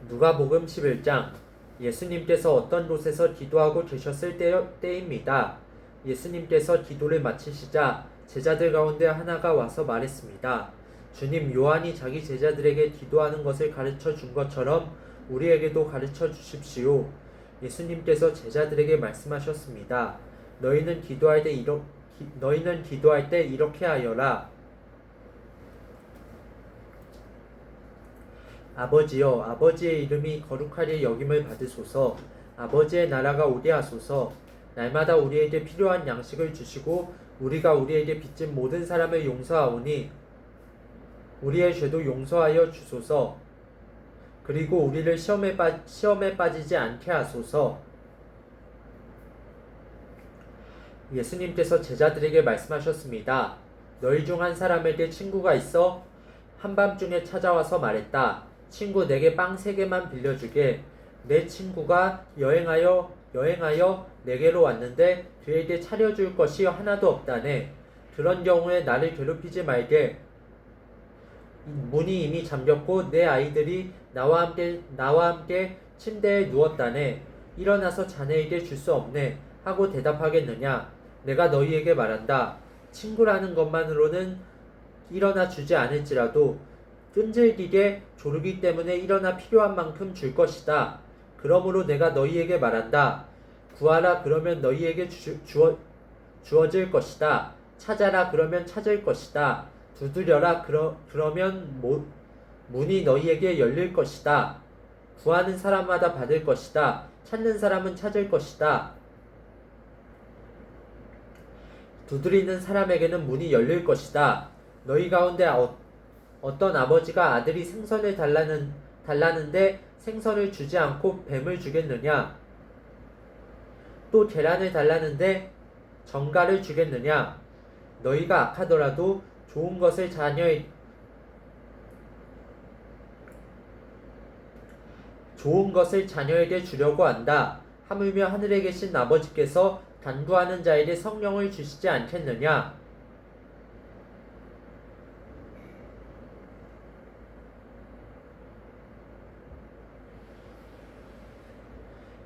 누가복음 11장. 예수님께서 어떤 곳에서 기도하고 계셨을 때입니다. 예수님께서 기도를 마치시자 제자들 가운데 하나가 와서 말했습니다. 주님, 요한이 자기 제자들에게 기도하는 것을 가르쳐 준 것처럼 우리에게도 가르쳐 주십시오. 예수님께서 제자들에게 말씀하셨습니다. 너희는 기도할 때 이렇게 하여라. 아버지여, 아버지의 이름이 거룩하게 여김을 받으소서. 아버지의 나라가 오게 하소서. 날마다 우리에게 필요한 양식을 주시고 우리가 우리에게 빚진 모든 사람을 용서하오니 우리의 죄도 용서하여 주소서. 그리고 우리를 시험에 빠지지 않게 하소서. 예수님께서 제자들에게 말씀하셨습니다. 너희 중 한 사람에게 친구가 있어 한밤중에 찾아와서 말했다. 친구, 내게 빵 3개만 빌려주게. 내 친구가 여행하여 내게로 왔는데 그에게 차려줄 것이 하나도 없다네. 그런 경우에 나를 괴롭히지 말게. 문이 이미 잠겼고 내 아이들이 나와 함께 침대에 누웠다네. 일어나서 자네에게 줄 수 없네 하고 대답하겠느냐. 내가 너희에게 말한다. 친구라는 것만으로는 일어나 주지 않을지라도 끈질기게 조르기 때문에 일어나 필요한 만큼 줄 것이다. 그러므로 내가 너희에게 말한다. 구하라, 그러면 너희에게 주어질 것이다. 찾아라, 그러면 찾을 것이다. 두드려라, 그러면 문이 너희에게 열릴 것이다. 구하는 사람마다 받을 것이다. 찾는 사람은 찾을 것이다. 두드리는 사람에게는 문이 열릴 것이다. 너희 가운데 어떤 아버지가 아들이 생선을 달라는데 생선을 주지 않고 뱀을 주겠느냐? 또 계란을 달라는데 정갈을 주겠느냐? 너희가 악하더라도 좋은 것을 자녀에게 주려고 한다. 하물며 하늘에 계신 아버지께서 간구하는 자에게 성령을 주시지 않겠느냐?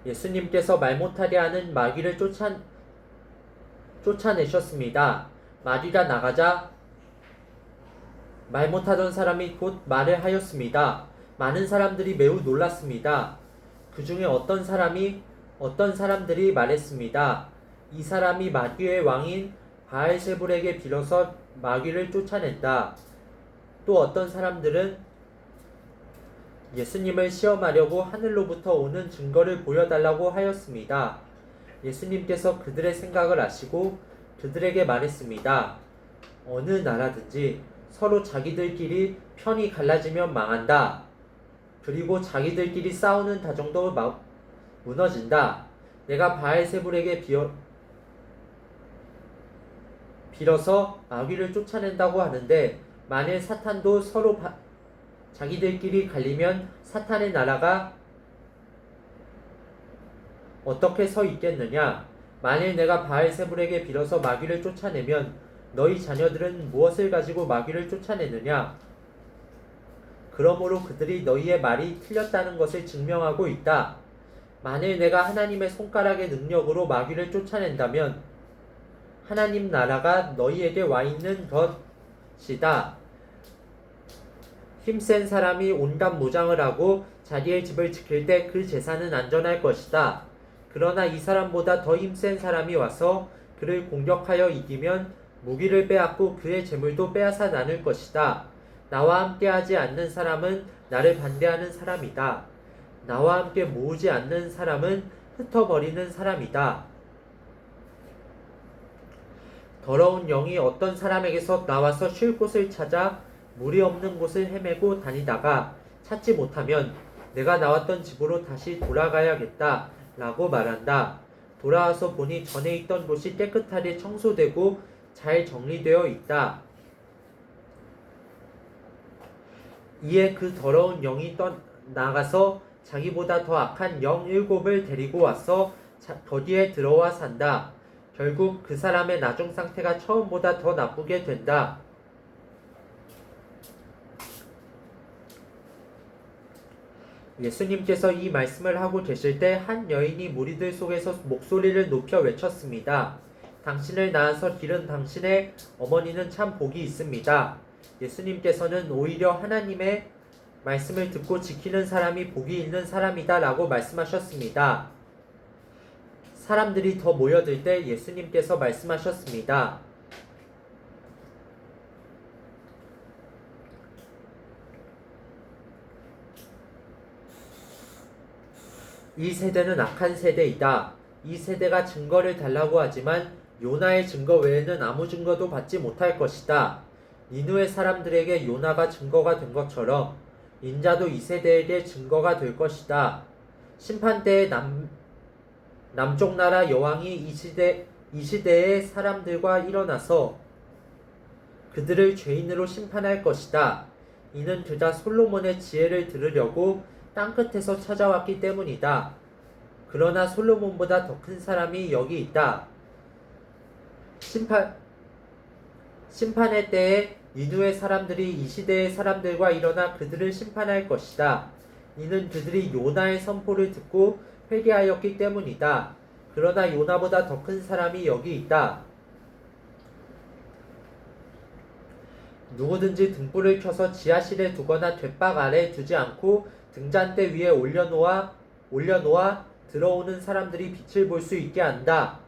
예수님께서 말 못하게 하는 마귀를 쫓아내셨습니다. 마귀가 나가자 말 못하던 사람이 곧 말을 하였습니다. 많은 사람들이 매우 놀랐습니다. 그 중에 어떤 사람들이 말했습니다. 이 사람이 마귀의 왕인 바알세불에게 빌어서 마귀를 쫓아낸다. 또 어떤 사람들은 예수님을 시험하려고 하늘로부터 오는 증거를 보여달라고 하였습니다. 예수님께서 그들의 생각을 아시고 그들에게 말했습니다. 어느 나라든지 서로 자기들끼리 편이 갈라지면 망한다. 그리고 자기들끼리 싸우는 다정도 무너진다. 내가 바알세불에게 빌어서 마귀를 쫓아낸다고 하는데 만일 사탄도 서로 자기들끼리 갈리면 사탄의 나라가 어떻게 서 있겠느냐? 만일 내가 바알세불에게 빌어서 마귀를 쫓아내면 너희 자녀들은 무엇을 가지고 마귀를 쫓아내느냐? 그러므로 그들이 너희의 말이 틀렸다는 것을 증명하고 있다. 만일 내가 하나님의 손가락의 능력으로 마귀를 쫓아낸다면 하나님 나라가 너희에게 와 있는 것이다. 힘센 사람이 온갖 무장을 하고 자기의 집을 지킬 때 그 재산은 안전할 것이다. 그러나 이 사람보다 더 힘센 사람이 와서 그를 공격하여 이기면 무기를 빼앗고 그의 재물도 빼앗아 나눌 것이다. 나와 함께하지 않는 사람은 나를 반대하는 사람이다. 나와 함께 모으지 않는 사람은 흩어버리는 사람이다. 더러운 영이 어떤 사람에게서 나와서 쉴 곳을 찾아 물이 없는 곳을 헤매고 다니다가 찾지 못하면 내가 나왔던 집으로 다시 돌아가야겠다 라고 말한다. 돌아와서 보니 전에 있던 곳이 깨끗하게 청소되고 잘 정리되어 있다. 이에 그 더러운 영이 나가서 자기보다 더 악한 영 7을 데리고 와서 거기에 들어와 산다. 결국 그 사람의 나중 상태가 처음보다 더 나쁘게 된다. 예수님께서 이 말씀을 하고 계실 때 한 여인이 무리들 속에서 목소리를 높여 외쳤습니다. 당신을 낳아서 기른 당신의 어머니는 참 복이 있습니다. 예수님께서는 오히려 하나님의 말씀을 듣고 지키는 사람이 복이 있는 사람이다 라고 말씀하셨습니다. 사람들이 더 모여들 때 예수님께서 말씀하셨습니다. 이 세대는 악한 세대이다. 이 세대가 증거를 달라고 하지만 요나의 증거 외에는 아무 증거도 받지 못할 것이다. 니느웨 사람들에게 요나가 증거가 된 것처럼 인자도 이 세대에게 증거가 될 것이다. 심판 때에 남쪽 나라 여왕이 이 시대의 사람들과 일어나서 그들을 죄인으로 심판할 것이다. 이는 그가 솔로몬의 지혜를 들으려고 땅끝에서 찾아왔기 때문이다. 그러나 솔로몬보다 더 큰 사람이 여기 있다. 심판의 때에 니느웨 사람들이 이 시대의 사람들과 일어나 그들을 심판할 것이다. 이는 그들이 요나의 선포를 듣고 회개하였기 때문이다. 그러나 요나보다 더 큰 사람이 여기 있다. 누구든지 등불을 켜서 지하실에 두거나 돛박 아래에 두지 않고 등잔대 위에 올려놓아 들어오는 사람들이 빛을 볼 수 있게 한다.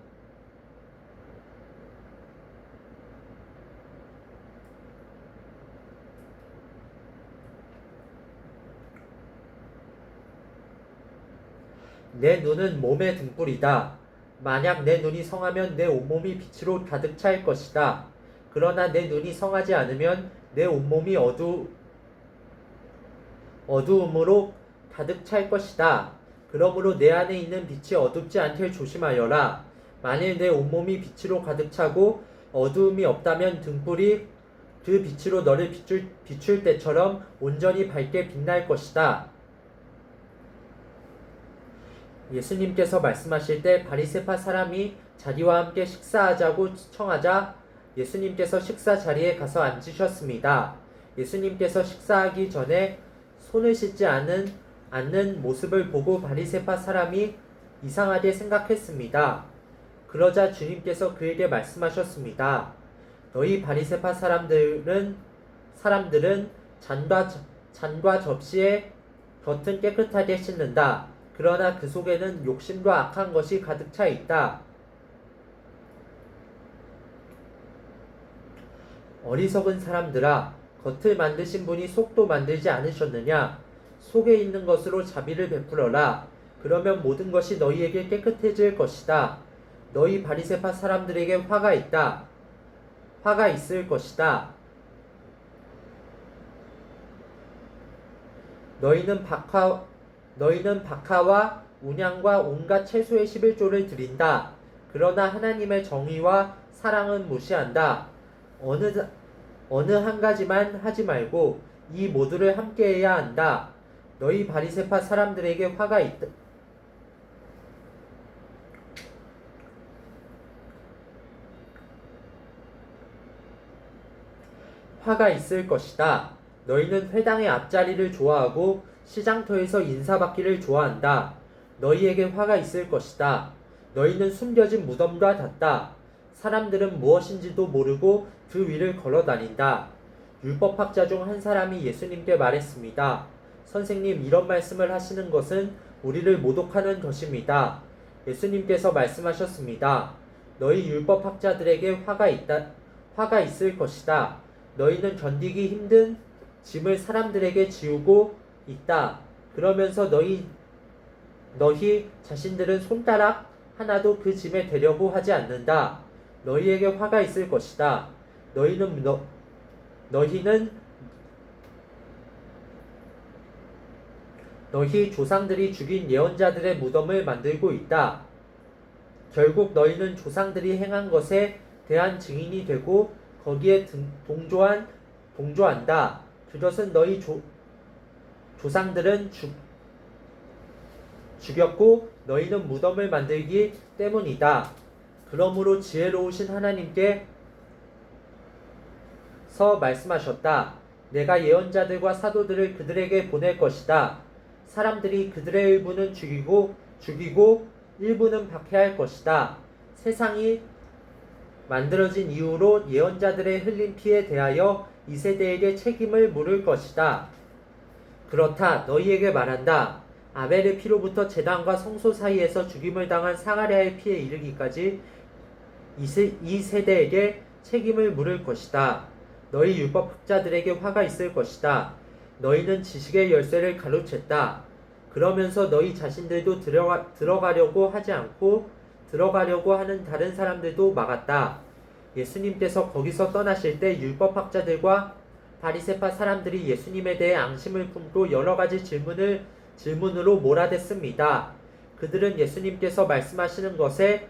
내 눈은 몸의 등불이다. 만약 내 눈이 성하면 내 온몸이 빛으로 가득 찰 것이다. 그러나 내 눈이 성하지 않으면 내 온몸이 어두움으로 가득 찰 것이다. 그러므로 내 안에 있는 빛이 어둡지 않게 조심하여라. 만일 내 온몸이 빛으로 가득 차고 어두움이 없다면 등불이 그 빛으로 너를 비출 때처럼 온전히 밝게 빛날 것이다. 예수님께서 말씀하실 때 바리새파 사람이 자기와 함께 식사하자고 청하자 예수님께서 식사 자리에 가서 앉으셨습니다. 예수님께서 식사하기 전에 손을 씻지 않는 모습을 보고 바리새파 사람이 이상하게 생각했습니다. 그러자 주님께서 그에게 말씀하셨습니다. 너희 바리새파 사람들은 잔과 접시의 겉은 깨끗하게 씻는다. 그러나 그 속에는 욕심과 악한 것이 가득 차 있다. 어리석은 사람들아, 겉을 만드신 분이 속도 만들지 않으셨느냐? 속에 있는 것으로 자비를 베풀어라. 그러면 모든 것이 너희에게 깨끗해질 것이다. 너희 바리새파 사람들에게 화가 있을 것이다. 너희는 박하와 운양과 온갖 채소의 11조를 드린다. 그러나 하나님의 정의와 사랑은 무시한다. 어느 한 가지만 하지 말고 이 모두를 함께해야 한다. 너희 바리새파 사람들에게 화가 있을 것이다. 너희는 회당의 앞자리를 좋아하고 시장터에서 인사받기를 좋아한다. 너희에게 화가 있을 것이다. 너희는 숨겨진 무덤과 같다. 사람들은 무엇인지도 모르고 그 위를 걸어다닌다. 율법학자 중 한 사람이 예수님께 말했습니다. 선생님, 이런 말씀을 하시는 것은 우리를 모독하는 것입니다. 예수님께서 말씀하셨습니다. 너희 율법학자들에게 화가 있을 것이다. 너희는 견디기 힘든 짐을 사람들에게 지우고 있다. 그러면서 너희 자신들은 손가락 하나도 그 짐에 대려고 하지 않는다. 너희에게 화가 있을 것이다. 너희 조상들이 죽인 예언자들의 무덤을 만들고 있다. 결국 너희는 조상들이 행한 것에 대한 증인이 되고 거기에 동조한다. 그것은 너희 조상들은 죽였고 너희는 무덤을 만들기 때문이다. 그러므로 지혜로우신 하나님께서 말씀하셨다. 내가 예언자들과 사도들을 그들에게 보낼 것이다. 사람들이 그들의 일부는 죽이고 일부는 박해할 것이다. 세상이 만들어진 이후로 예언자들의 흘린 피에 대하여 이 세대에게 책임을 물을 것이다. 그렇다 너희에게 말한다. 아벨의 피로부터 제단과 성소 사이에서 죽임을 당한 사가랴의 피에 이르기까지 이 세대에게 책임을 물을 것이다. 너희 율법학자들에게 화가 있을 것이다. 너희는 지식의 열쇠를 가로챘다. 그러면서 너희 자신들도 들어가려고 하지 않고 들어가려고 하는 다른 사람들도 막았다. 예수님께서 거기서 떠나실 때 율법학자들과 바리새파 사람들이 예수님에 대해 앙심을 품고 여러 가지 질문으로 몰아댔습니다. 그들은 예수님께서 말씀하시는 것에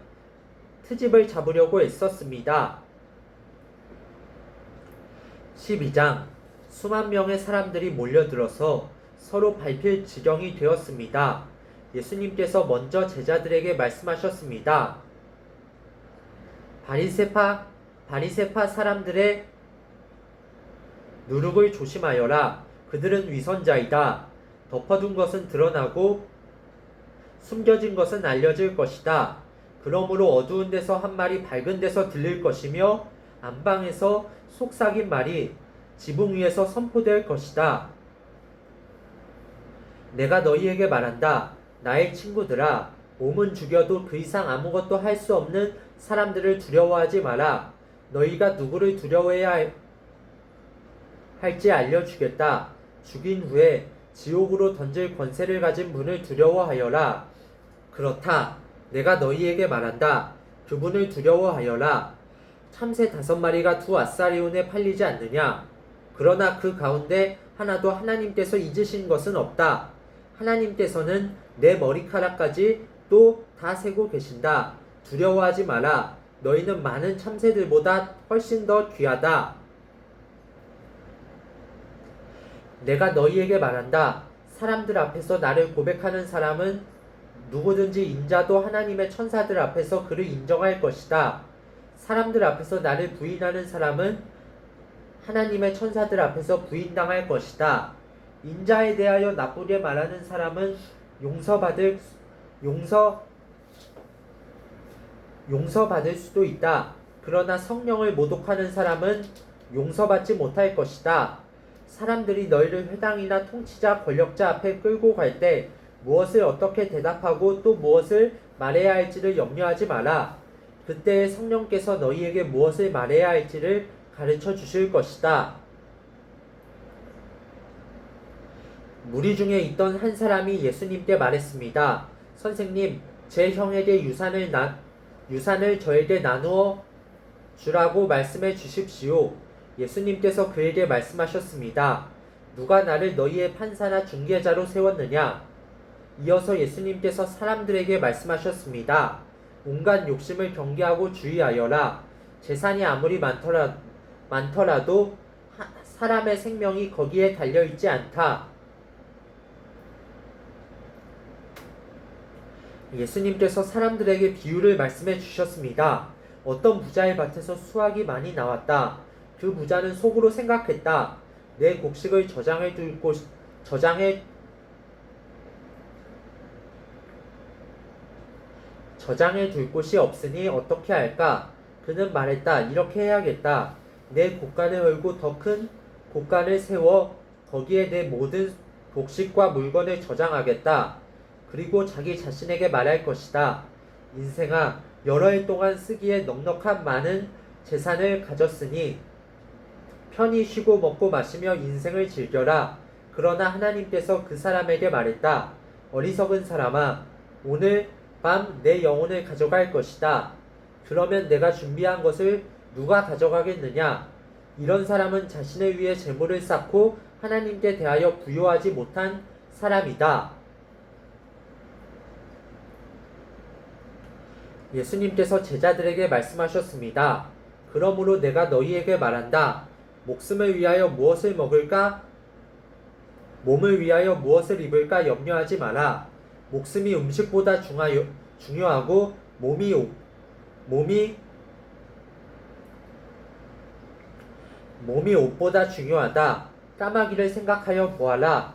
트집을 잡으려고 애썼습니다. 12장 수만 명의 사람들이 몰려들어서 서로 밟힐 지경이 되었습니다. 예수님께서 먼저 제자들에게 말씀하셨습니다. 바리새파 사람들의 누룩을 조심하여라. 그들은 위선자이다. 덮어둔 것은 드러나고 숨겨진 것은 알려질 것이다. 그러므로 어두운 데서 한 말이 밝은 데서 들릴 것이며 안방에서 속삭인 말이 지붕 위에서 선포될 것이다. 내가 너희에게 말한다. 나의 친구들아, 몸은 죽여도 그 이상 아무것도 할 수 없는 사람들을 두려워하지 마라. 너희가 누구를 두려워해야 할지 알려주겠다. 죽인 후에 지옥으로 던질 권세를 가진 분을 두려워하여라. 그렇다. 내가 너희에게 말한다. 그분을 두려워하여라. 참새 5마리가 2아사리온에 팔리지 않느냐? 그러나 그 가운데 하나도 하나님께서 잊으신 것은 없다. 하나님께서는 내 머리카락까지 또 다 세고 계신다. 두려워하지 마라. 너희는 많은 참새들보다 훨씬 더 귀하다. 내가 너희에게 말한다. 사람들 앞에서 나를 고백하는 사람은 누구든지 인자도 하나님의 천사들 앞에서 그를 인정할 것이다. 사람들 앞에서 나를 부인하는 사람은 하나님의 천사들 앞에서 부인당할 것이다. 인자에 대하여 나쁘게 말하는 사람은 용서받을 수도 있다. 그러나 성령을 모독하는 사람은 용서받지 못할 것이다. 사람들이 너희를 회당이나 통치자, 권력자 앞에 끌고 갈 때 무엇을 어떻게 대답하고 또 무엇을 말해야 할지를 염려하지 마라. 그때 성령께서 너희에게 무엇을 말해야 할지를 가르쳐 주실 것이다. 무리 중에 있던 한 사람이 예수님께 말했습니다. 선생님, 제 형에게 유산을 저에게 나누어 주라고 말씀해 주십시오. 예수님께서 그에게 말씀하셨습니다. 누가 나를 너희의 판사나 중개자로 세웠느냐? 이어서 예수님께서 사람들에게 말씀하셨습니다. 온갖 욕심을 경계하고 주의하여라. 재산이 아무리 많더라도 사람의 생명이 거기에 달려있지 않다. 예수님께서 사람들에게 비유를 말씀해 주셨습니다. 어떤 부자의 밭에서 수확이 많이 나왔다. 그 부자는 속으로 생각했다. 내 곡식을 저장해 둘 곳이 없으니 어떻게 할까? 그는 말했다. 이렇게 해야겠다. 내 곡간을 열고 더 큰 곡간을 세워 거기에 내 모든 곡식과 물건을 저장하겠다. 그리고 자기 자신에게 말할 것이다. 인생아, 여러 해 동안 쓰기에 넉넉한 많은 재산을 가졌으니 편히 쉬고 먹고 마시며 인생을 즐겨라. 그러나 하나님께서 그 사람에게 말했다. 어리석은 사람아, 오늘 밤 내 영혼을 가져갈 것이다. 그러면 내가 준비한 것을 누가 가져가겠느냐? 이런 사람은 자신을 위해 재물을 쌓고 하나님께 대하여 부요하지 못한 사람이다. 예수님께서 제자들에게 말씀하셨습니다. 그러므로 내가 너희에게 말한다. 목숨을 위하여 무엇을 먹을까? 몸을 위하여 무엇을 입을까 염려하지 마라. 목숨이 음식보다 중요하고 몸이 옷보다 중요하다. 까마귀를 생각하여 보아라.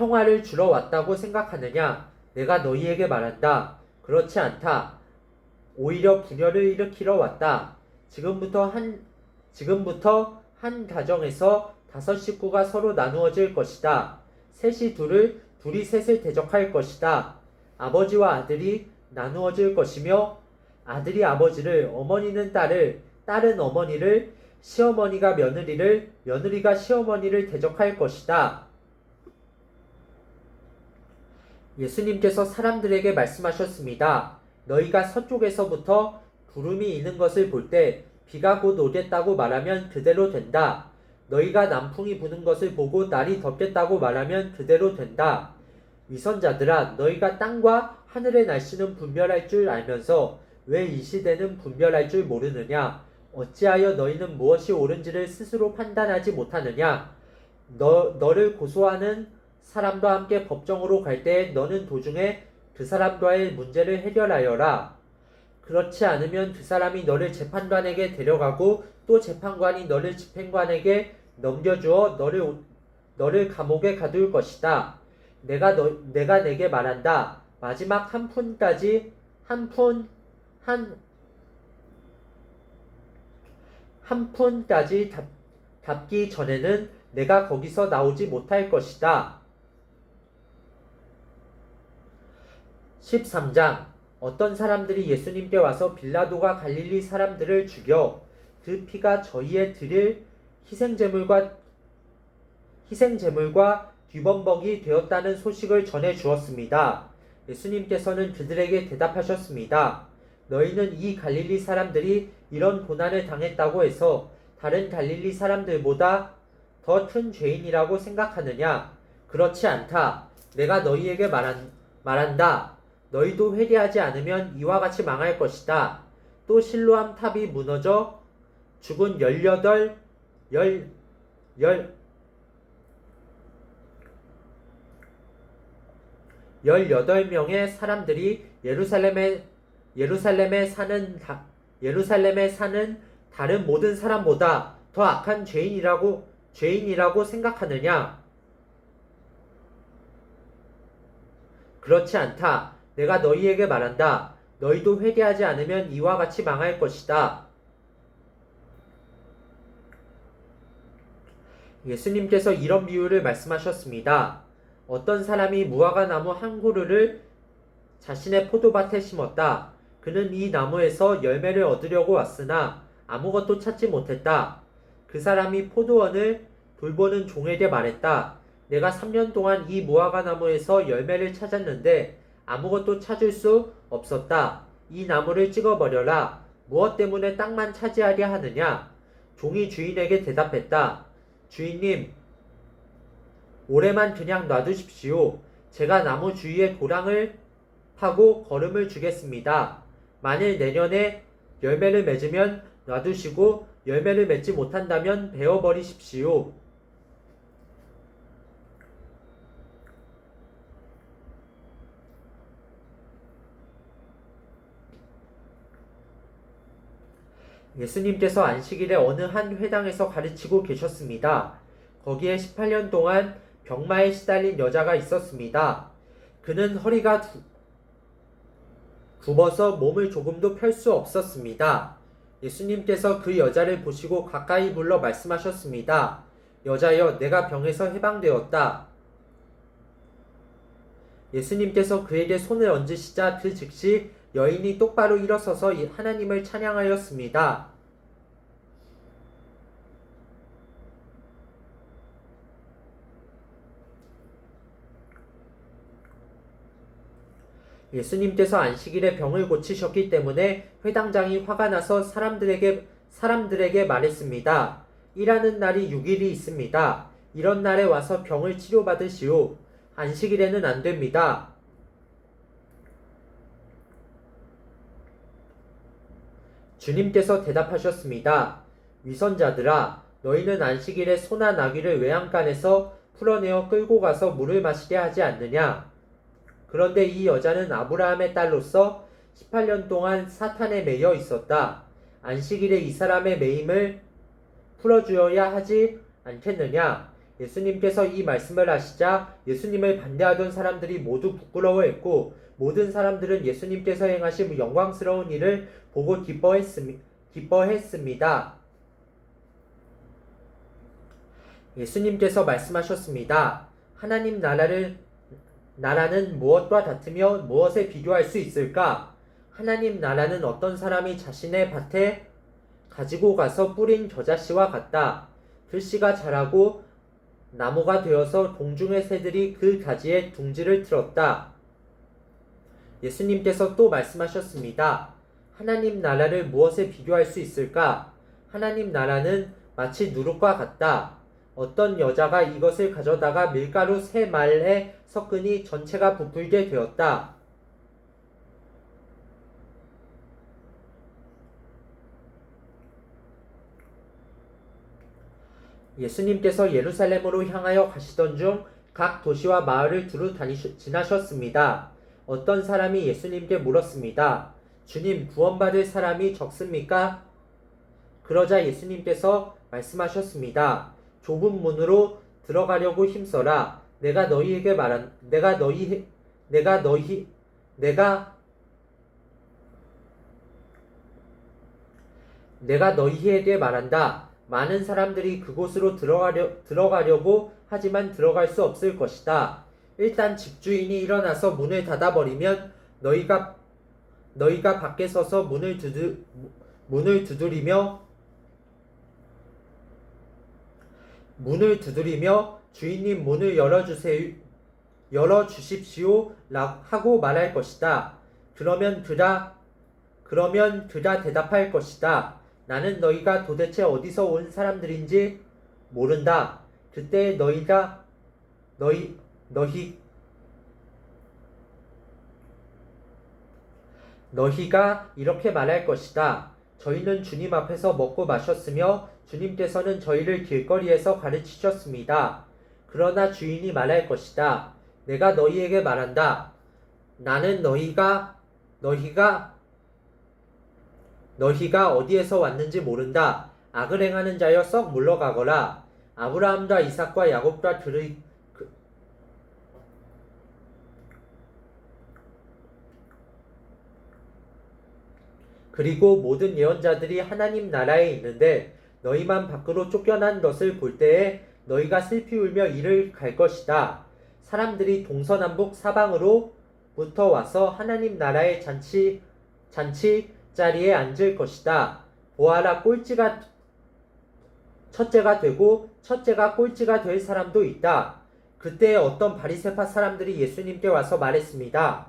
평화를 주러 왔다고 생각하느냐? 내가 너희에게 말한다. 그렇지 않다. 오히려 분열을 일으키러 왔다. 지금부터 한 가정에서 5식구가 서로 나누어질 것이다. 둘이 셋을 대적할 것이다. 아버지와 아들이 나누어질 것이며 아들이 아버지를, 어머니는 딸을, 딸은 어머니를, 시어머니가 며느리를, 며느리가 시어머니를 대적할 것이다. 예수님께서 사람들에게 말씀하셨습니다. 너희가 서쪽에서부터 구름이 있는 것을 볼 때 비가 곧 오겠다고 말하면 그대로 된다. 너희가 남풍이 부는 것을 보고 날이 덥겠다고 말하면 그대로 된다. 위선자들아, 너희가 땅과 하늘의 날씨는 분별할 줄 알면서 왜 이 시대는 분별할 줄 모르느냐? 어찌하여 너희는 무엇이 옳은지를 스스로 판단하지 못하느냐? 너를 고소하는 사람과 함께 법정으로 갈 때에 너는 도중에 그 사람과의 문제를 해결하여라. 그렇지 않으면 그 사람이 너를 재판관에게 데려가고 또 재판관이 너를 집행관에게 넘겨주어 너를 감옥에 가둘 것이다. 내가 내게 말한다. 마지막 한 푼까지 답기 전에는 내가 거기서 나오지 못할 것이다. 13장. 어떤 사람들이 예수님께 와서 빌라도가 갈릴리 사람들을 죽여 그 피가 저희의 드릴 희생제물과 뒤범벅이 되었다는 소식을 전해 주었습니다. 예수님께서는 그들에게 대답하셨습니다. 너희는 이 갈릴리 사람들이 이런 고난을 당했다고 해서 다른 갈릴리 사람들보다 더 큰 죄인이라고 생각하느냐? 그렇지 않다. 내가 너희에게 말한다. 너희도 회개하지 않으면 이와 같이 망할 것이다. 또 실로암 탑이 무너져 죽은 18명의 사람들이 예루살렘에 사는 다른 모든 사람보다 더 악한 죄인이라고 생각하느냐? 그렇지 않다. 내가 너희에게 말한다. 너희도 회개하지 않으면 이와 같이 망할 것이다. 예수님께서 이런 비유를 말씀하셨습니다. 어떤 사람이 무화과 나무 한 그루를 자신의 포도밭에 심었다. 그는 이 나무에서 열매를 얻으려고 왔으나 아무것도 찾지 못했다. 그 사람이 포도원을 돌보는 종에게 말했다. 내가 3년 동안 이 무화과 나무에서 열매를 찾았는데 아무것도 찾을 수 없었다. 이 나무를 찍어버려라. 무엇 때문에 땅만 차지하려 하느냐? 종이 주인에게 대답했다. 주인님, 올해만 그냥 놔두십시오. 제가 나무 주위에 도랑을 파고 거름을 주겠습니다. 만일 내년에 열매를 맺으면 놔두시고 열매를 맺지 못한다면 베어버리십시오. 예수님께서 안식일에 어느 한 회당에서 가르치고 계셨습니다. 거기에 18년 동안 병마에 시달린 여자가 있었습니다. 그는 허리가 굽어서 몸을 조금도 펼 수 없었습니다. 예수님께서 그 여자를 보시고 가까이 불러 말씀하셨습니다. 여자여, 내가 병에서 해방되었다. 예수님께서 그에게 손을 얹으시자 그 즉시 여인이 똑바로 일어서서 하나님을 찬양하였습니다. 예수님께서 안식일에 병을 고치셨기 때문에 회당장이 화가 나서 사람들에게 말했습니다. 일하는 날이 6일이 있습니다. 이런 날에 와서 병을 치료받으시오. 안식일에는 안 됩니다. 주님께서 대답하셨습니다. 위선자들아, 너희는 안식일에 소나 나귀를 외양간에서 풀어내어 끌고 가서 물을 마시게 하지 않느냐? 그런데 이 여자는 아브라함의 딸로서 18년 동안 사탄에 매여 있었다. 안식일에 이 사람의 매임을 풀어주어야 하지 않겠느냐? 예수님께서 이 말씀을 하시자 예수님을 반대하던 사람들이 모두 부끄러워했고 모든 사람들은 예수님께서 행하신 영광스러운 일을 보고 기뻐했습니다. 예수님께서 말씀하셨습니다. 하나님 나라는 무엇과 같으며 무엇에 비교할 수 있을까? 하나님 나라는 어떤 사람이 자신의 밭에 가지고 가서 뿌린 겨자씨와 같다. 그 씨가 자라고 나무가 되어서 공중의 새들이 그 가지에 둥지를 틀었다. 예수님께서 또 말씀하셨습니다. 하나님 나라를 무엇에 비교할 수 있을까? 하나님 나라는 마치 누룩과 같다. 어떤 여자가 이것을 가져다가 밀가루 3말에 섞으니 전체가 부풀게 되었다. 예수님께서 예루살렘으로 향하여 가시던 중 각 도시와 마을을 두루 지나셨습니다. 어떤 사람이 예수님께 물었습니다. 주님, 구원받을 사람이 적습니까? 그러자 예수님께서 말씀하셨습니다. 좁은 문으로 들어가려고 힘써라. 내가 너희에게 말한다. 많은 사람들이 그곳으로 들어가려고 하지만 들어갈 수 없을 것이다. 일단 집주인이 일어나서 문을 닫아버리면 너희가 밖에 서서 문을 두드리며 주인님 문을 열어주십시오 하고 말할 것이다. 그러면 그가 대답할 것이다. 나는 너희가 도대체 어디서 온 사람들인지 모른다. 그때 너희가 이렇게 말할 것이다. 저희는 주님 앞에서 먹고 마셨으며 주님께서는 저희를 길거리에서 가르치셨습니다. 그러나 주인이 말할 것이다. 내가 너희에게 말한다. 나는 너희가 어디에서 왔는지 모른다. 악을 행하는 자여 썩 물러가거라. 아브라함과 이삭과 야곱과 그리고 모든 예언자들이 하나님 나라에 있는데 너희만 밖으로 쫓겨난 것을 볼 때에 너희가 슬피 울며 이를 갈 것이다. 사람들이 동서남북 사방으로부터 와서 하나님 나라의 잔치 자리에 앉을 것이다. 보아라, 꼴찌가 첫째가 되고 첫째가 꼴찌가 될 사람도 있다. 그때 어떤 바리새파 사람들이 예수님께 와서 말했습니다.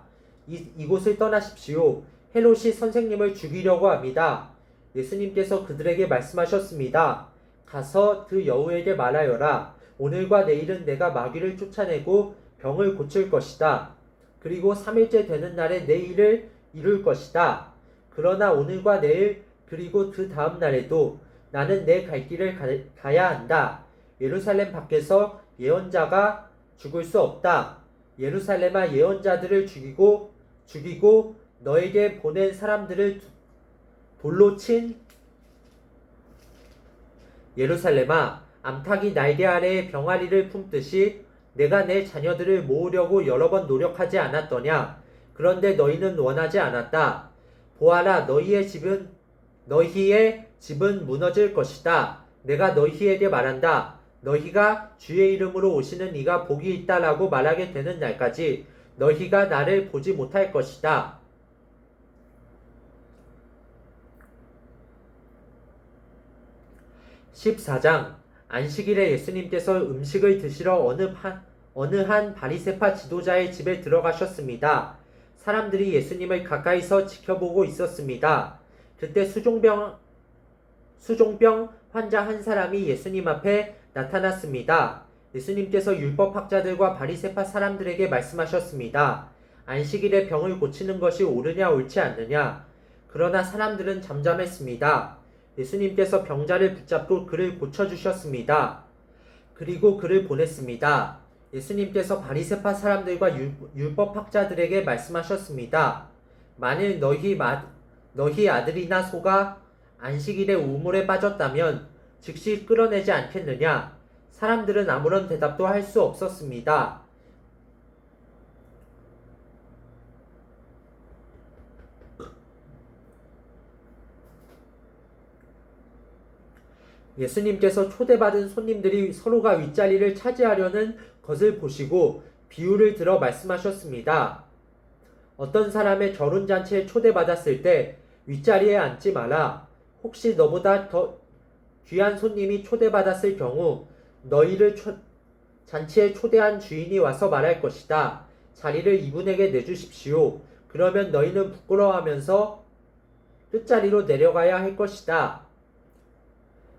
이곳을 떠나십시오. 헤롯이 선생님을 죽이려고 합니다. 예수님께서 그들에게 말씀하셨습니다. 가서 그 여우에게 말하여라. 오늘과 내일은 내가 마귀를 쫓아내고 병을 고칠 것이다. 그리고 3일째 되는 날에 내 일을 이룰 것이다. 그러나 오늘과 내일 그리고 그 다음 날에도 나는 내 갈 길을 가야 한다. 예루살렘 밖에서 예언자가 죽을 수 없다. 예루살렘아, 예언자들을 죽이고 너에게 보낸 사람들을 돌로 친 예루살렘아, 암탉이 날개 아래에 병아리를 품듯이 내가 내 자녀들을 모으려고 여러 번 노력하지 않았더냐? 그런데 너희는 원하지 않았다. 보아라, 너희의 집은 무너질 것이다. 내가 너희에게 말한다. 너희가 주의 이름으로 오시는 이가 복이 있다라고 말하게 되는 날까지 너희가 나를 보지 못할 것이다. 14장. 안식일에 예수님께서 음식을 드시러 어느 한 바리새파 지도자의 집에 들어가셨습니다. 사람들이 예수님을 가까이서 지켜보고 있었습니다. 그때 수종병 환자 한 사람이 예수님 앞에 나타났습니다. 예수님께서 율법학자들과 바리새파 사람들에게 말씀하셨습니다. 안식일에 병을 고치는 것이 옳으냐 옳지 않느냐. 그러나 사람들은 잠잠했습니다. 예수님께서 병자를 붙잡고 그를 고쳐주셨습니다. 그리고 그를 보냈습니다. 예수님께서 바리새파 사람들과 율법학자들에게 말씀하셨습니다. 만일 너희 아들이나 소가 안식일에 우물에 빠졌다면 즉시 끌어내지 않겠느냐? 사람들은 아무런 대답도 할 수 없었습니다. 예수님께서 초대받은 손님들이 서로가 윗자리를 차지하려는 것을 보시고 비유를 들어 말씀하셨습니다. 어떤 사람의 결혼잔치에 초대받았을 때 윗자리에 앉지 마라. 혹시 너보다 더 귀한 손님이 초대받았을 경우 너희를 잔치에 초대한 주인이 와서 말할 것이다. 자리를 이분에게 내주십시오. 그러면 너희는 부끄러워하면서 끝자리로 내려가야 할 것이다.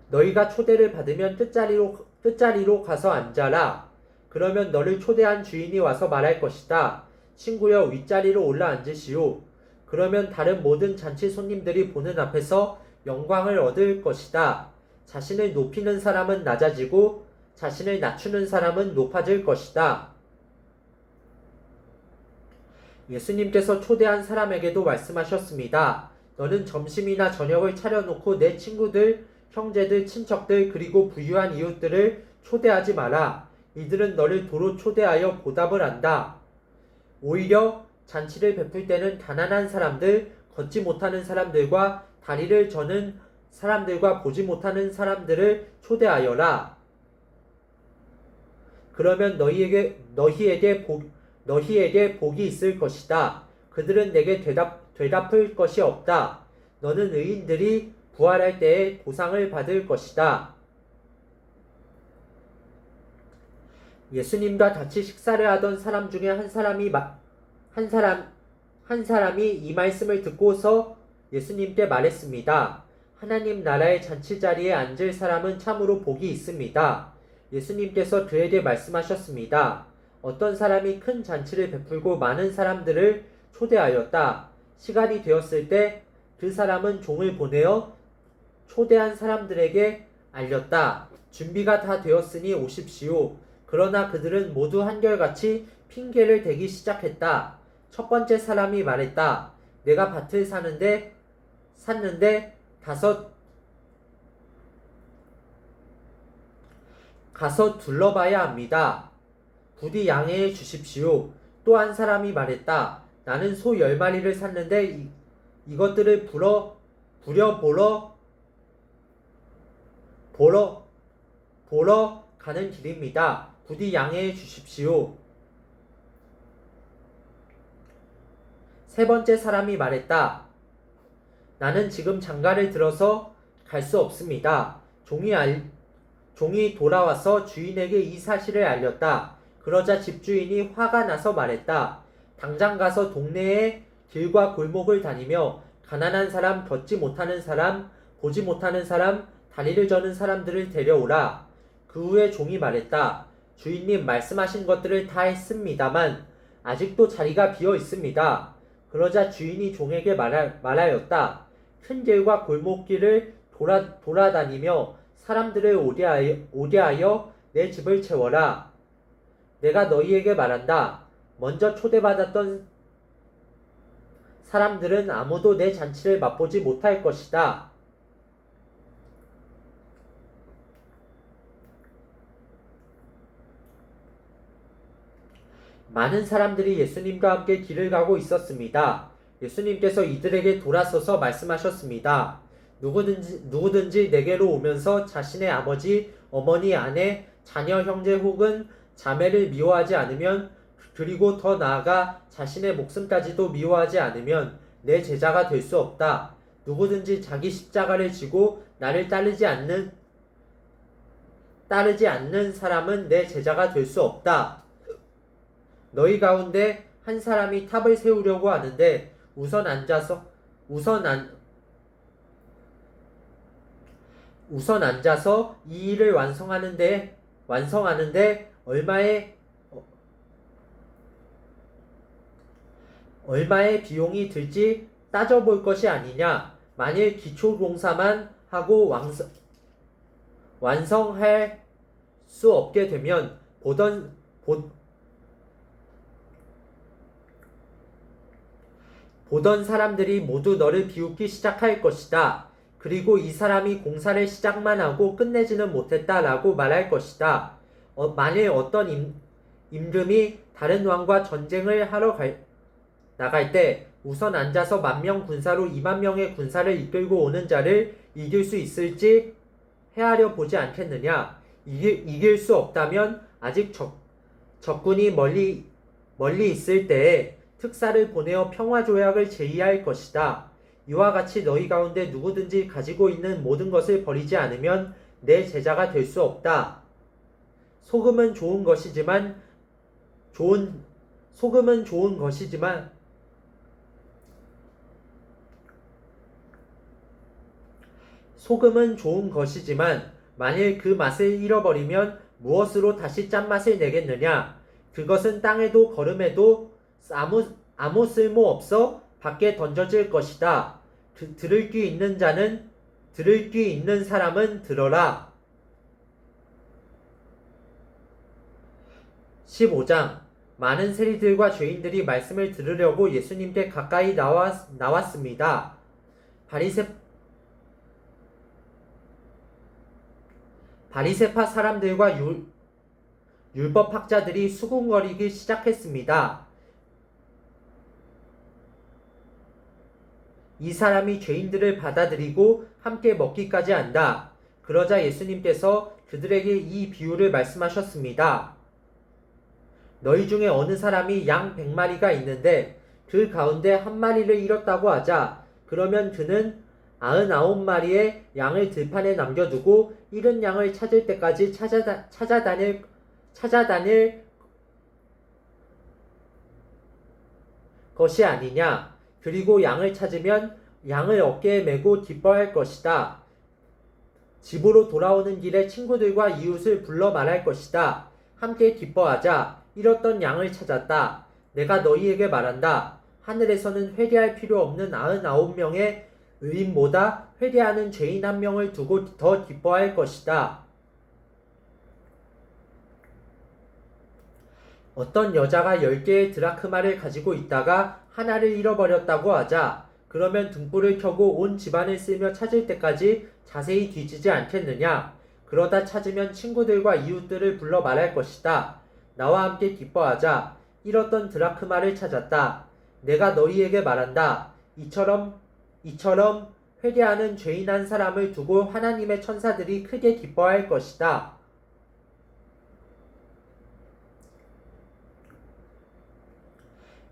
너희가 초대를 받으면 끝자리로 가서 앉아라. 그러면 너를 초대한 주인이 와서 말할 것이다. 친구여, 윗자리로 올라앉으시오. 그러면 다른 모든 잔치 손님들이 보는 앞에서 영광을 얻을 것이다. 자신을 높이는 사람은 낮아지고 자신을 낮추는 사람은 높아질 것이다. 예수님께서 초대한 사람에게도 말씀하셨습니다. 너는 점심이나 저녁을 차려놓고 내 친구들, 형제들, 친척들, 그리고 부유한 이웃들을 초대하지 마라. 이들은 너를 도로 초대하여 보답을 한다. 오히려 잔치를 베풀 때는 가난한 사람들, 걷지 못하는 사람들과 다리를 저는 사람들과 보지 못하는 사람들을 초대하여라. 그러면 너희에게 복이 있을 것이다. 그들은 내게 되갚을 것이 없다. 너는 의인들이 부활할 때에 보상을 받을 것이다. 예수님과 같이 식사를 하던 사람 중에 한 사람이 이 말씀을 듣고서 예수님께 말했습니다. 하나님 나라의 잔치 자리에 앉을 사람은 참으로 복이 있습니다. 예수님께서 그에게 말씀하셨습니다. 어떤 사람이 큰 잔치를 베풀고 많은 사람들을 초대하였다. 시간이 되었을 때 그 사람은 종을 보내어 초대한 사람들에게 알렸다. 준비가 다 되었으니 오십시오. 그러나 그들은 모두 한결같이 핑계를 대기 시작했다. 첫 번째 사람이 말했다. 내가 밭을 샀는데 가서 둘러봐야 합니다. 부디 양해해 주십시오. 또 한 사람이 말했다. 나는 소 10마리를 샀는데 이것들을 보러 가는 길입니다. 부디 양해해 주십시오. 세 번째 사람이 말했다. 나는 지금 장가를 들어서 갈 수 없습니다. 종이 돌아와서 주인에게 이 사실을 알렸다. 그러자 집주인이 화가 나서 말했다. 당장 가서 동네의 길과 골목을 다니며 가난한 사람, 걷지 못하는 사람, 보지 못하는 사람, 다리를 저는 사람들을 데려오라. 그 후에 종이 말했다. 주인님, 말씀하신 것들을 다 했습니다만 아직도 자리가 비어 있습니다. 그러자 주인이 종에게 말하였다. 큰 길과 골목길을 돌아다니며 사람들을 오게 하여 내 집을 채워라. 내가 너희에게 말한다. 먼저 초대받았던 사람들은 아무도 내 잔치를 맛보지 못할 것이다. 많은 사람들이 예수님과 함께 길을 가고 있었습니다. 예수님께서 이들에게 돌아서서 말씀하셨습니다. 누구든지 내게로 오면서 자신의 아버지, 어머니, 아내, 자녀, 형제 혹은 자매를 미워하지 않으면, 그리고 더 나아가 자신의 목숨까지도 미워하지 않으면 내 제자가 될 수 없다. 누구든지 자기 십자가를 지고 나를 따르지 않는 사람은 내 제자가 될 수 없다. 너희 가운데 한 사람이 탑을 세우려고 하는데 우선 앉아서 이 일을 완성하는데 얼마의 비용이 들지 따져볼 것이 아니냐. 만일 기초공사만 하고 완성할 수 없게 되면 보던 사람들이 모두 너를 비웃기 시작할 것이다. 그리고 이 사람이 공사를 시작만 하고 끝내지는 못했다라고 말할 것이다. 만일 어떤 임금이 다른 왕과 전쟁을 하러 나갈 때 우선 앉아서 10,000명 군사로 20,000명의 군사를 이끌고 오는 자를 이길 수 있을지 헤아려 보지 않겠느냐. 이길 수 없다면 아직 적군이 멀리 있을 때에 특사를 보내어 평화조약을 제의할 것이다. 이와 같이 너희 가운데 누구든지 가지고 있는 모든 것을 버리지 않으면 내 제자가 될 수 없다. 소금은 좋은 것이지만 만일 그 맛을 잃어버리면 무엇으로 다시 짠맛을 내겠느냐? 그것은 땅에도 거름에도 아무 쓸모 없어 밖에 던져질 것이다. 들을 귀 있는 사람은 들어라. 15장. 많은 세리들과 죄인들이 말씀을 들으려고 예수님께 가까이 나왔습니다. 바리새파 사람들과 율법학자들이 수군거리기 시작했습니다. 이 사람이 죄인들을 받아들이고 함께 먹기까지 한다. 그러자 예수님께서 그들에게 이 비유를 말씀하셨습니다. 너희 중에 어느 사람이 양 100마리가 있는데 그 가운데 한 마리를 잃었다고 하자. 그러면 그는 99마리의 양을 들판에 남겨두고 잃은 양을 찾을 때까지 찾아다닐 것이 아니냐. 그리고 양을 찾으면 양을 어깨에 메고 기뻐할 것이다. 집으로 돌아오는 길에 친구들과 이웃을 불러 말할 것이다. 함께 기뻐하자. 잃었던 양을 찾았다. 내가 너희에게 말한다. 하늘에서는 회개할 필요 없는 99명의 의인보다 회개하는 죄인 1명을 두고 더 기뻐할 것이다. 어떤 여자가 10개의 드라크마를 가지고 있다가 하나를 잃어버렸다고 하자. 그러면 등불을 켜고 온 집안을 쓸며 찾을 때까지 자세히 뒤지지 않겠느냐. 그러다 찾으면 친구들과 이웃들을 불러 말할 것이다. 나와 함께 기뻐하자. 잃었던 드라크마를 찾았다. 내가 너희에게 말한다. 이처럼 회개하는 죄인 한 사람을 두고 하나님의 천사들이 크게 기뻐할 것이다.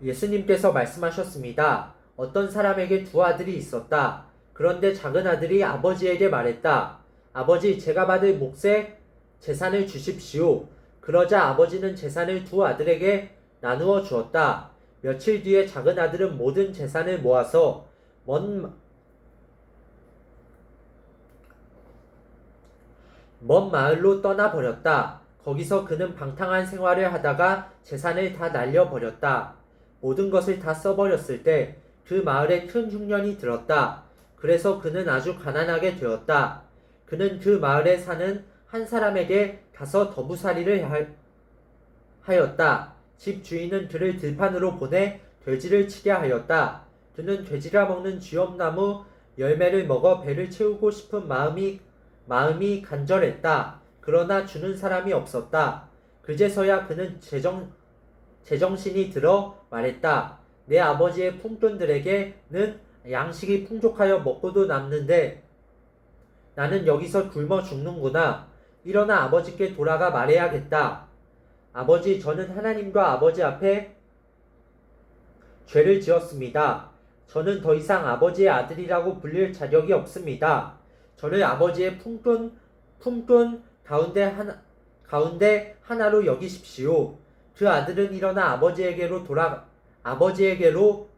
예수님께서 말씀하셨습니다. 어떤 사람에게 2 아들이 있었다. 그런데 작은 아들이 아버지에게 말했다. 아버지, 제가 받을 몫의 재산을 주십시오. 그러자 아버지는 재산을 2 아들에게 나누어 주었다. 며칠 뒤에 작은 아들은 모든 재산을 모아서 먼 마을로 떠나버렸다. 거기서 그는 방탕한 생활을 하다가 재산을 다 날려버렸다. 모든 것을 다 써버렸을 때 그 마을에 큰 흉년이 들었다. 그래서 그는 아주 가난하게 되었다. 그는 그 마을에 사는 한 사람에게 가서 더부살이를 하였다. 집 주인은 그를 들판으로 보내 돼지를 치게 하였다. 그는 돼지라 먹는 쥐엄나무 열매를 먹어 배를 채우고 싶은 마음이 간절했다. 그러나 주는 사람이 없었다. 그제서야 그는 제정신이 들어 말했다. 내 아버지의 품꾼들에게는 양식이 풍족하여 먹고도 남는데 나는 여기서 굶어 죽는구나. 일어나 아버지께 돌아가 말해야겠다. 아버지, 저는 하나님과 아버지 앞에 죄를 지었습니다. 저는 더 이상 아버지의 아들이라고 불릴 자격이 없습니다. 저를 아버지의 품꾼 가운데 하나로 여기십시오. 그 아들은 일어나 아버지에게로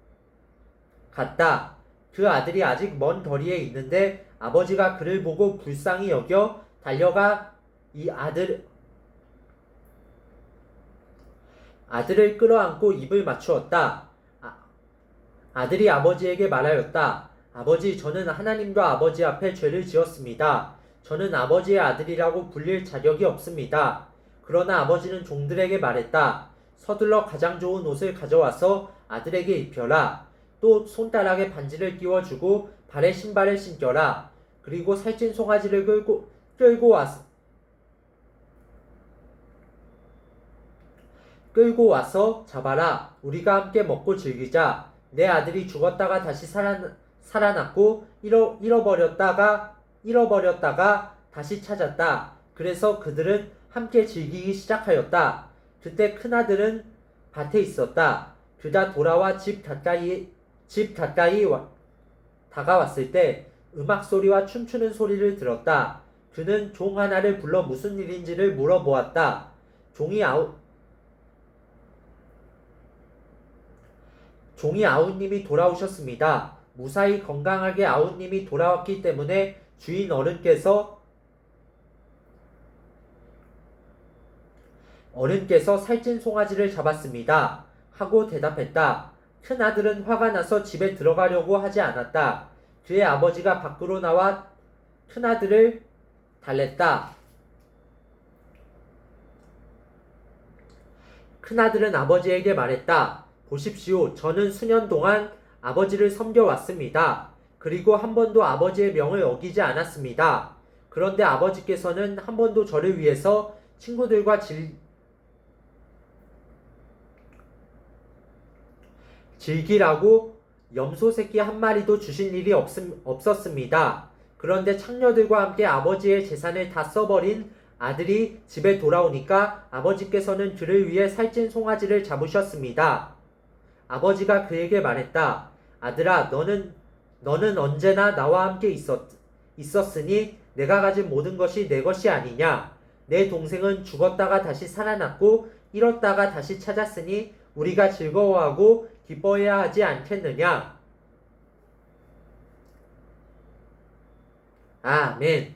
갔다. 그 아들이 아직 먼 거리에 있는데 아버지가 그를 보고 불쌍히 여겨 달려가 이 아들을 끌어안고 입을 맞추었다. 아들이 아버지에게 말하였다. 아버지, 저는 하나님과 아버지 앞에 죄를 지었습니다. 저는 아버지의 아들이라고 불릴 자격이 없습니다. 그러나 아버지는 종들에게 말했다. 서둘러 가장 좋은 옷을 가져와서 아들에게 입혀라. 또 손가락에 반지를 끼워주고 발에 신발을 신겨라. 그리고 살찐 송아지를 끌고 와서 잡아라. 우리가 함께 먹고 즐기자. 내 아들이 죽었다가 다시 살아났고 잃어버렸다가 다시 찾았다. 그래서 그들은 함께 즐기기 시작하였다. 그때 큰아들은 밭에 있었다. 그가 돌아와 집 가까이 다가왔을 때 음악 소리와 춤추는 소리를 들었다. 그는 종 하나를 불러 무슨 일인지를 물어보았다. 종이 아우님이 돌아오셨습니다. 무사히 건강하게 아우님이 돌아왔기 때문에 주인 어른께서 살찐 송아지를 잡았습니다. 하고 대답했다. 큰아들은 화가 나서 집에 들어가려고 하지 않았다. 그의 아버지가 밖으로 나와 큰아들을 달랬다. 큰아들은 아버지에게 말했다. 보십시오. 저는 수년 동안 아버지를 섬겨왔습니다. 그리고 한 번도 아버지의 명을 어기지 않았습니다. 그런데 아버지께서는 한 번도 저를 위해서 친구들과 즐기라고 염소 새끼 한 마리도 주신 일이 없었습니다. 그런데 창녀들과 함께 아버지의 재산을 다 써버린 아들이 집에 돌아오니까 아버지께서는 그를 위해 살찐 송아지를 잡으셨습니다. 아버지가 그에게 말했다. 아들아, 너는 언제나 나와 함께 있었으니 내가 가진 모든 것이 내 것이 아니냐. 내 동생은 죽었다가 다시 살아났고 잃었다가 다시 찾았으니 우리가 즐거워하고 기뻐해야 하지 않겠느냐. 아멘.